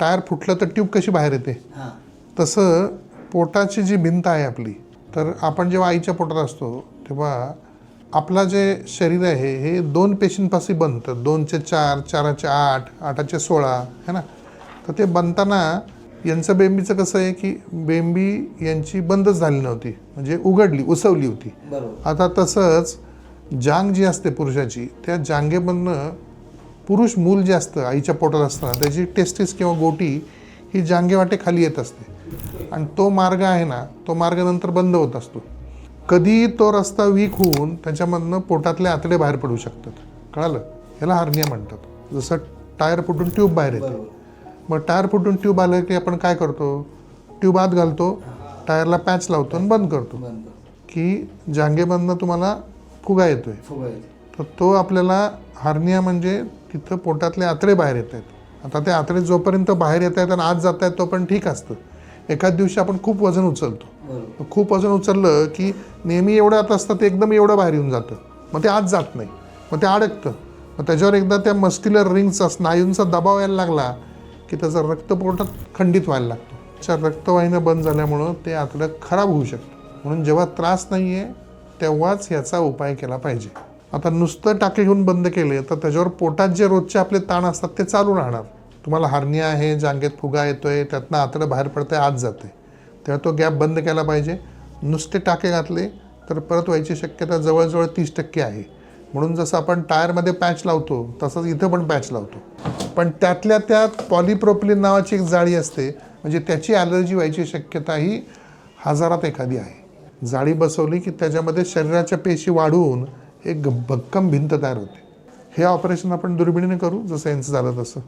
Tyre फुटलं तर tube कशी बाहेर येते, तसं पोटाची जी भिंत आहे आपली, तर आपण जेव्हा आईच्या पोटात असतो तेव्हा आपला जे शरीर आहे हे 2 पेशींपासून बनतं. 2चे 4, 4चे 8, 8चे 16 है ना. तर ते बनताना यांचं बेंबीचं कसं आहे की बेंबी यांची बंदच झाली नव्हती, म्हणजे उघडली उसवली होती. आता तसंच जांग जी असते पुरुषाची, त्या जांगेमधनं पुरुष मूल जे असतं आईच्या पोटात असताना त्याची टेस्टिस किंवा गोटी ही जांगेवाटे खाली येत असते आणि तो मार्ग आहे ना, तो मार्ग नंतर बंद होत असतो. कधी तो रस्ता वीक होऊन त्याच्यामधनं पोटातले आतडे बाहेर पडू शकतात. कळालं? याला हार्निया म्हणतात. जसं टायर फुटून ट्यूब बाहेर येते. मग टायर फुटून ट्यूब आलं की आपण काय करतो, ट्यूब आत घालतो, टायरला पॅच लावतो आणि बंद करतो की जांगेमधनं तुम्हाला फुगा येतोय. तर तो आपल्याला हार्निया म्हणजे तिथं पोटातले आतडे बाहेर येत आहेत. आता ते आतडे जोपर्यंत बाहेर येत आहेत आणि आत जात आहेत तोपर्यंत ठीक असतं. एखाद दिवशी आपण खूप वजन उचलतो, खूप वजन उचललं की नेहमी एवढं आत असतं ते एकदम एवढं बाहेर येऊन जातं, मग ते आत जात नाही, मग ते अडकतं. मग त्याच्यावर एकदा त्या मस्क्युलर रिंगचा स्नायूंचा दबाव यायला लागला की त्याचं रक्त पोटात खंडित व्हायला लागतो. त्या रक्तवाहिन्या बंद झाल्यामुळं ते आतडं खराब होऊ शकतं. म्हणून जेव्हा त्रास नाही आहे तेव्हाच याचा उपाय केला पाहिजे. आता नुसतं टाके घेऊन बंद केले तर त्याच्यावर पोटात जे रोजचे आपले ताण असतात ते चालू राहणार. तुम्हाला हार्निया आहे, जांगेत फुगा येतोय, त्यातनं आतडं बाहेर पडतंय, आत जाते, तेव्हा तो गॅप बंद केला पाहिजे. नुसते टाके घातले तर परत व्हायची शक्यता जवळजवळ 30% आहे. म्हणून जसं आपण टायरमध्ये पॅच लावतो तसंच इथं पण पॅच लावतो. पण त्यातल्या त्यात पॉलिप्रोपिलीन नावाची एक जाळी असते, म्हणजे त्याची ॲलर्जी व्हायची शक्यता ही 1000त एखादी आहे. जाळी बसवली की त्याच्यामध्ये शरीराच्या पेशी वाढून एक भक्कम भिंत तयार होते. हे ऑपरेशन आपण दुर्बिणीने करू, जसं यांचं झालं तसं.